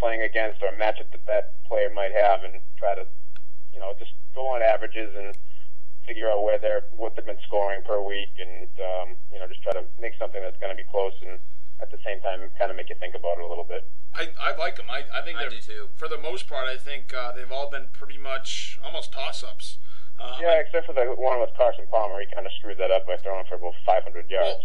playing against or matchup that player might have, and try to, just go on averages and figure out what they've been scoring per week, and just try to make something that's going to be close, and at the same time kind of make you think about it a little bit. I like them. I think I do too. For the most part, I think they've all been pretty much almost toss-ups. Except for the one with Carson Palmer. He kind of screwed that up by throwing for about 500 yards.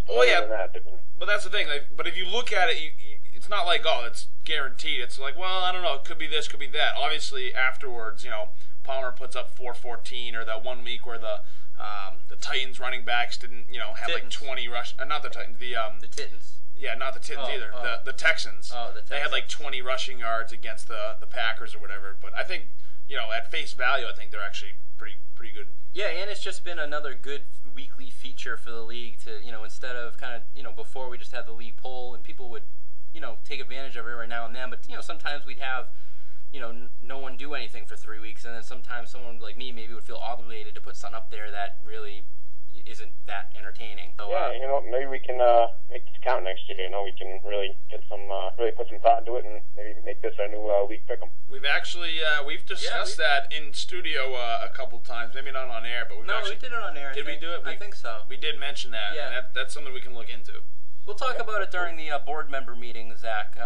But that's the thing. But if you look at it, it's not like, it's guaranteed. It's like, well, I don't know. It could be this, could be that. Obviously, afterwards, Palmer puts up 414, or that 1 week where the Titans running backs didn't, have Titans. like 20 rush. Not the Titans. The Titans. Yeah, not the Titans either. The Texans. Oh, the Texans. They had like 20 rushing yards against the Packers or whatever. But I think, at face value, I think they're actually pretty good. Yeah, and it's just been another good weekly feature for the league to, instead of kind of, before we just had the league poll and people would, take advantage of it every now and then. But, sometimes we'd have, no one do anything for 3 weeks, and then sometimes someone like me maybe would feel obligated to put something up there that really isn't that entertaining. So, maybe we can make this count next year. We can really get really put some thought into it, and maybe make this our new league pick'em. We've actually we've discussed that in studio a couple times. Maybe not on air, but we did it on air. Did we do it? I think so. We did mention that. Yeah, and that's something we can look into. We'll talk about it during the board member meeting, Zach.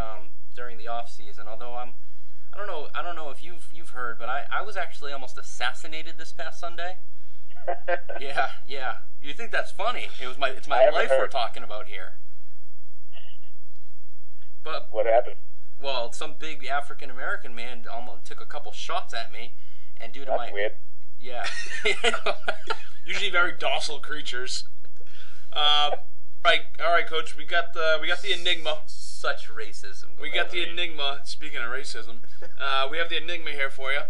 During the off season. Although I don't know if you've heard, but I was actually almost assassinated this past Sunday. Yeah. You think that's funny? It's my life we're talking about here. But what happened? Well, some big African American man almost took a couple shots at me, and due to that's weird. Yeah. Usually very docile creatures. All right, Coach. We got the enigma. Such racism. We got the enigma. Speaking of racism, we have the enigma here for you.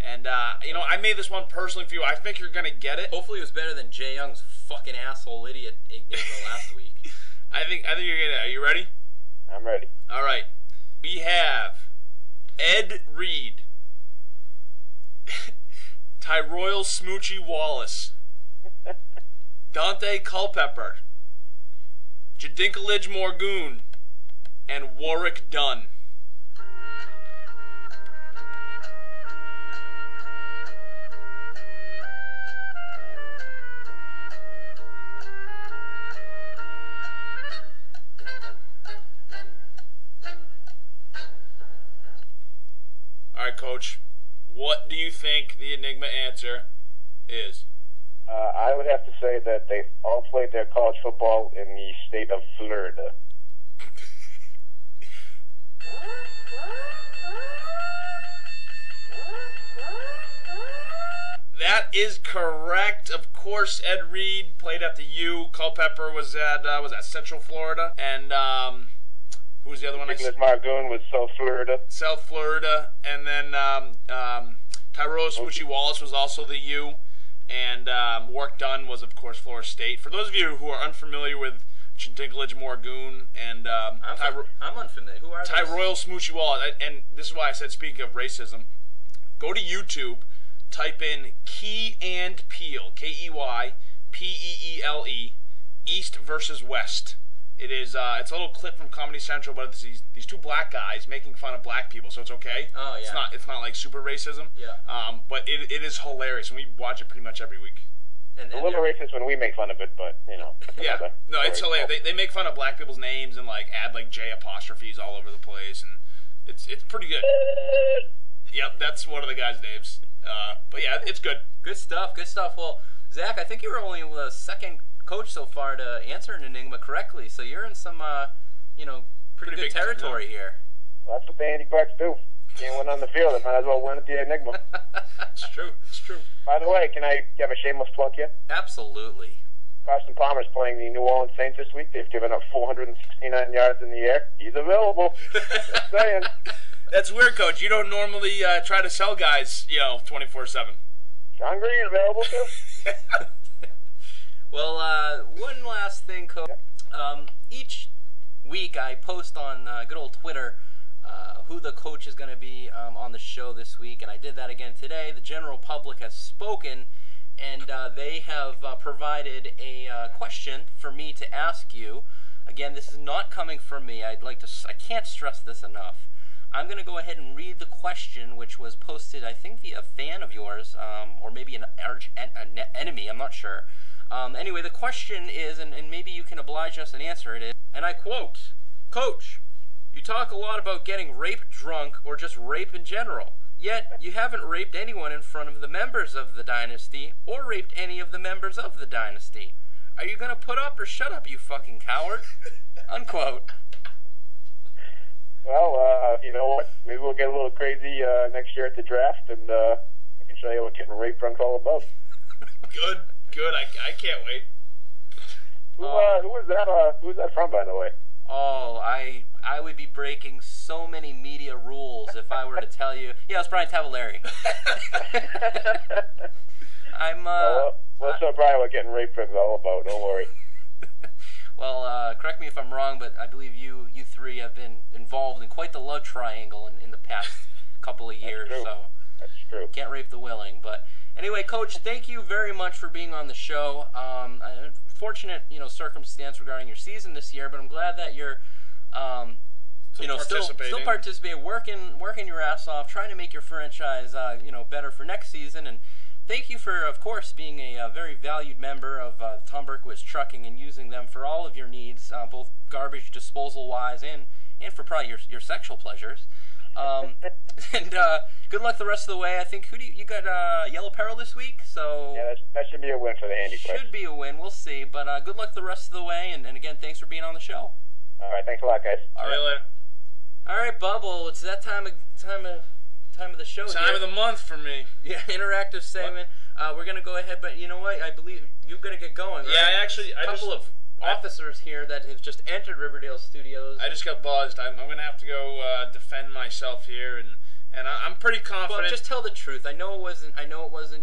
And, I made this one personally for you. I think you're going to get it. Hopefully it was better than Jay Young's fucking asshole idiot enigma last week. I think you're going to get it. Are you ready? I'm ready. All right. We have Ed Reed, Tyroyle Smoochie Wallace, Dante Culpepper, Jadinklage Morgoon, and Warwick Dunn. All right, Coach. What do you think the enigma answer is? I would have to say that they all played their college football in the state of Florida. That is correct. Of course, Ed Reed played at the U. Culpepper was at Central Florida, and who was the other one? Nicholas Margoon was South Florida. South Florida, and then Tyroyle Smoochie Wallace was also the U, and Warwick Dunn was, of course, Florida State. For those of you who are unfamiliar with Jadinklage Morgoon and I'm unfamiliar. Who are Tyroyle Smoochie Wallace? And this is why I said, speaking of racism, go to YouTube, type in Key and Peele, Keypeele, East versus West. It is it's a little clip from Comedy Central, but it's these two black guys making fun of black people, so it's okay. Oh yeah. It's not like super racism. Yeah. But it is hilarious, and we watch it pretty much every week. And a little racist when we make fun of it, but Yeah. No, it's hilarious. They make fun of black people's names and like add like J apostrophes all over the place, and it's pretty good. Yep, that's one of the guys' names. But yeah, it's good. Good stuff. Well, Zach, I think you were only the second coach so far to answer an enigma correctly, so you're in some, pretty good territory here. Well, that's what the Handiquacks do. Can't win on the field, they might as well win at the enigma. It's true. By the way, can I have a shameless plug here? Absolutely. Carson Palmer's playing the New Orleans Saints this week. They've given up 469 yards in the air. He's available. Just saying. That's weird, Coach. You don't normally try to sell guys, 24/7. John Green available too. Well, one last thing, Coach. Each week I post on good old Twitter who the coach is going to be on the show this week, and I did that again today. The general public has spoken, and they have provided a question for me to ask you. Again, this is not coming from me. I can't stress this enough. I'm going to go ahead and read the question, which was posted, I think, via a fan of yours, or maybe an enemy, I'm not sure. Anyway, the question is, and maybe you can oblige us and answer it, and I quote, "Coach, you talk a lot about getting rape drunk or just rape in general, yet you haven't raped anyone in front of the members of the Dynasty or raped any of the members of the Dynasty. Are you going to put up or shut up, you fucking coward?" Unquote. Well, you know what? Maybe we'll get a little crazy next year at the draft, and I can show you what getting rape drunk's all about. Good. I can't wait. Who was that? Who was that from, by the way? Oh, I would be breaking so many media rules if I were to tell you. Yeah, it's Brian Tavallari. We'll show Brian what getting rape drunk's all about. Don't worry. Well, correct me if I'm wrong, but I believe you three have been involved in quite the love triangle in the past couple of years. That's true. So That's true. Can't rape the willing. But anyway, Coach, thank you very much for being on the show. Unfortunate, circumstance regarding your season this year, but I'm glad that you're, still participating, working your ass off, trying to make your franchise, better for next season. And thank you for, of course, being a very valued member of Tom Berkowitz Trucking and using them for all of your needs, both garbage disposal-wise and for probably your sexual pleasures. And good luck the rest of the way. I think you got Yellow Peril this week, so yeah, that should be a win for the Handiquacks. Should be a win. We'll see. But good luck the rest of the way. And again, thanks for being on the show. All right, thanks a lot, guys. All right, Bubble. It's that time of the show. Time of the month for me. Yeah, interactive segment. We're gonna go ahead, but you know what? I believe you're gonna get going. Right? Yeah, a couple of officers here that have just entered Riverdale Studios. I just got buzzed. I'm gonna have to go defend myself here, and I'm pretty confident. Well, just tell the truth. I know it wasn't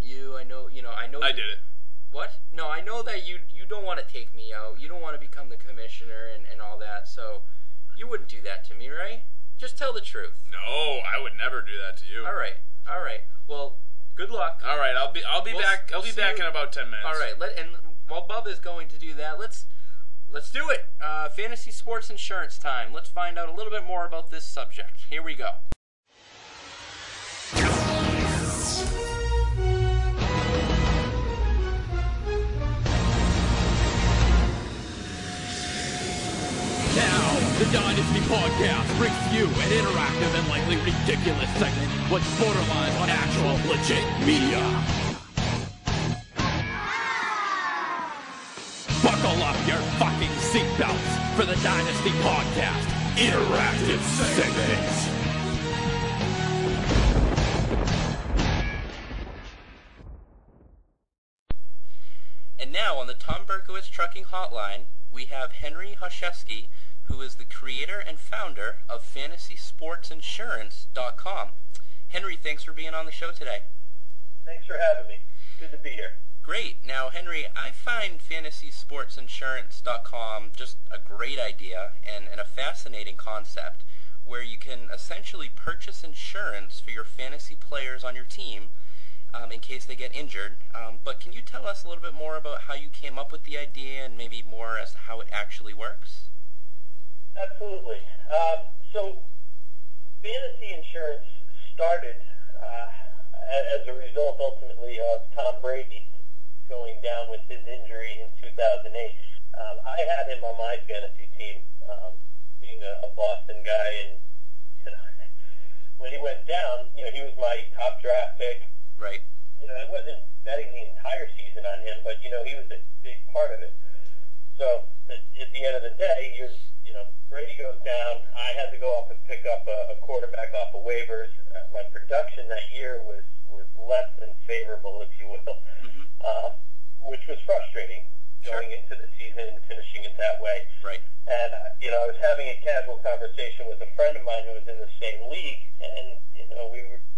you. I know. I did it. What? No, I know that you don't want to take me out. You don't want to become the commissioner and all that. So you wouldn't do that to me, right? Just tell the truth. No, I would never do that to you. All right. Well, good luck. All right, I'll be back. I'll be back in about 10 minutes. All right. And while Bub is going to do that, let's do it. Fantasy sports insurance time. Let's find out a little bit more about this subject. Here we go. Now, the Dynasty Podcast brings you an interactive and likely ridiculous segment with borderlines on actual legit media. Buckle up your fucking seatbelts for the Dynasty Podcast interactive segment. And now on the Tom Berkowitz Trucking Hotline, we have Henry Holszweski, who is the creator and founder of FantasySportsInsurance.com. Henry, thanks for being on the show today. Thanks for having me. Good to be here. Great. Now, Henry, I find FantasySportsInsurance.com just a great idea and a fascinating concept where you can essentially purchase insurance for your fantasy players on your team in case they get injured. But can you tell us a little bit more about how you came up with the idea and maybe more as to how it actually works? Absolutely. So fantasy insurance started as a result, ultimately, of Tom Brady going down with his injury in 2008. I had him on my fantasy team, being a Boston guy, and when he went down, he was my top draft pick. Right. I wasn't betting the entire season on him, but he was a big part of it. So at the end of the day, Brady goes down. I had to go up and pick up a quarterback off of waivers. My production that year was less than favorable, if you will, which was frustrating going into the season and finishing it that way. Right. And I was having a casual conversation with a friend of mine who was in the same league, and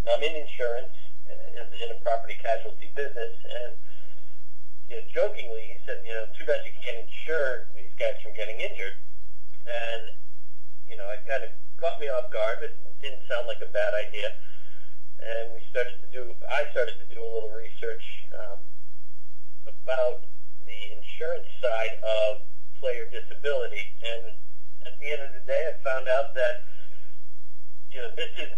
I'm in insurance, in a property casualty business, and jokingly he said, too bad you can't insure these guys from getting injured. And it kind of caught me off guard, but it didn't sound like a bad idea. And I started to do a little research about the insurance side of player disability, and at the end of the day I found out that this is